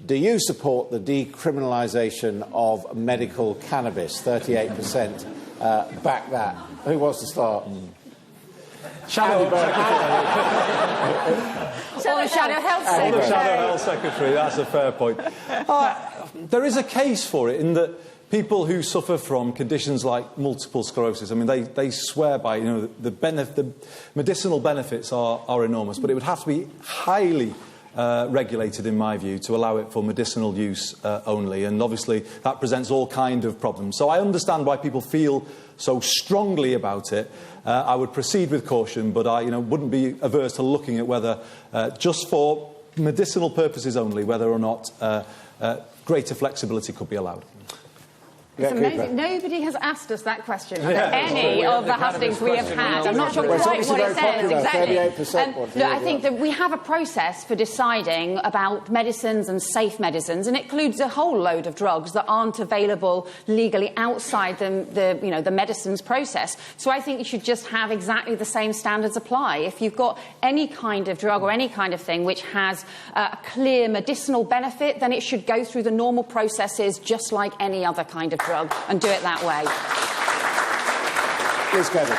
Do you support the decriminalisation of medical cannabis? 38% back that. Who wants to start? Shadow Health Secretary, that's a fair point. There is a case for it in that people who suffer from conditions like multiple sclerosis, I mean, they swear by, you know, the medicinal benefits are enormous, but it would have to be highly regulated, in my view, to allow it for medicinal use only, and obviously that presents all kind of problems. So I understand why people feel so strongly about it. I would proceed with caution, but I wouldn't be averse to looking at whether, just for medicinal purposes only, whether or not greater flexibility could be allowed. It's amazing. Nobody has asked us that question under any of the hustings we have had. I'm not sure quite what it says exactly. Look, I think that we have a process for deciding about medicines and safe medicines, and it includes a whole load of drugs that aren't available legally outside the medicines process. So I think you should just have exactly the same standards apply. If you've got any kind of drug or any kind of thing which has a clear medicinal benefit, then it should go through the normal processes just like any other kind of drug, and do it that way. Please, Kevin.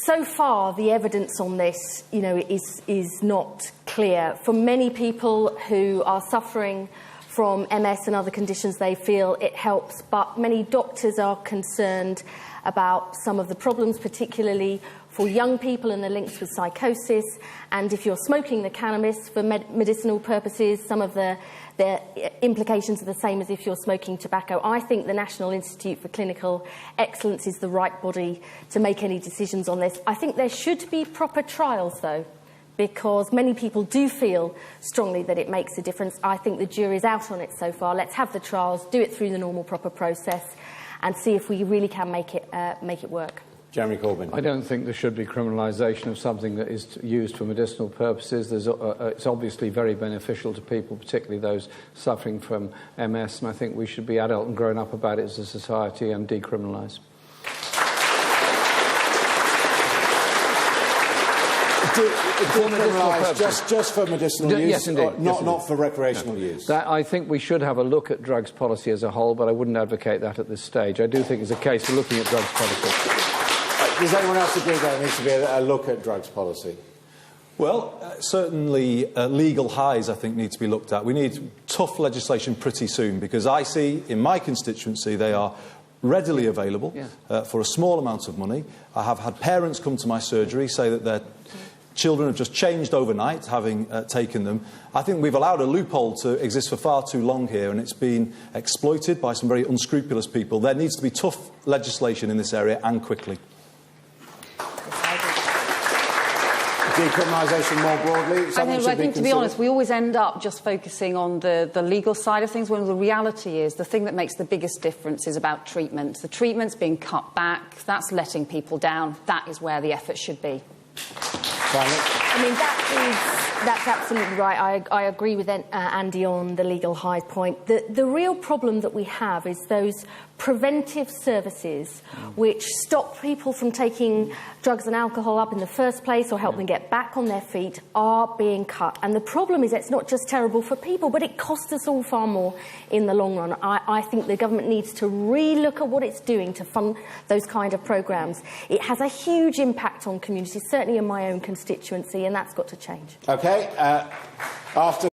So far, the evidence on this, is not clear. For many people who are suffering from MS and other conditions, they feel it helps, but many doctors are concerned about some of the problems, particularly for young people and the links with psychosis. And if you're smoking the cannabis for medicinal purposes, some of the implications are the same as if you're smoking tobacco. I think the National Institute for Clinical Excellence is the right body to make any decisions on this. I think there should be proper trials, though, because many people do feel strongly that it makes a difference. I think the jury's out on it so far. Let's have the trials, do it through the normal proper process, and see if we really can make it work. Jeremy Corbyn. I don't think there should be criminalisation of something that is used for medicinal purposes. It's obviously very beneficial to people, particularly those suffering from MS, and I think we should be adult and grown up about it as a society and decriminalise. Decriminalise just for medicinal use, yes, indeed. Not for recreational use. I think we should have a look at drugs policy as a whole, but I wouldn't advocate that at this stage. I do think there's a case for looking at drugs policy. Does anyone else agree that there needs to be a look at drugs policy? Well, certainly legal highs, I think, need to be looked at. We need tough legislation pretty soon, because I see in my constituency they are readily available for a small amount of money. I have had parents come to my surgery say that their children have just changed overnight, having taken them. I think we've allowed a loophole to exist for far too long here, and it's been exploited by some very unscrupulous people. There needs to be tough legislation in this area, and quickly. Decriminalisation more broadly? I think to be honest, we always end up just focusing on the legal side of things, when the reality is the thing that makes the biggest difference is about treatment. The treatment's being cut back, that's letting people down, that is where the effort should be. I mean, that's absolutely right. I agree with Andy on the legal high point. The real problem that we have is those preventive services which stop people from taking drugs and alcohol up in the first place or help them get back on their feet are being cut. And the problem is it's not just terrible for people, but it costs us all far more in the long run. I think the government needs to re-look at what it's doing to fund those kind of programmes. It has a huge impact on communities, certainly in my own constituency, and that's got to change. OK. After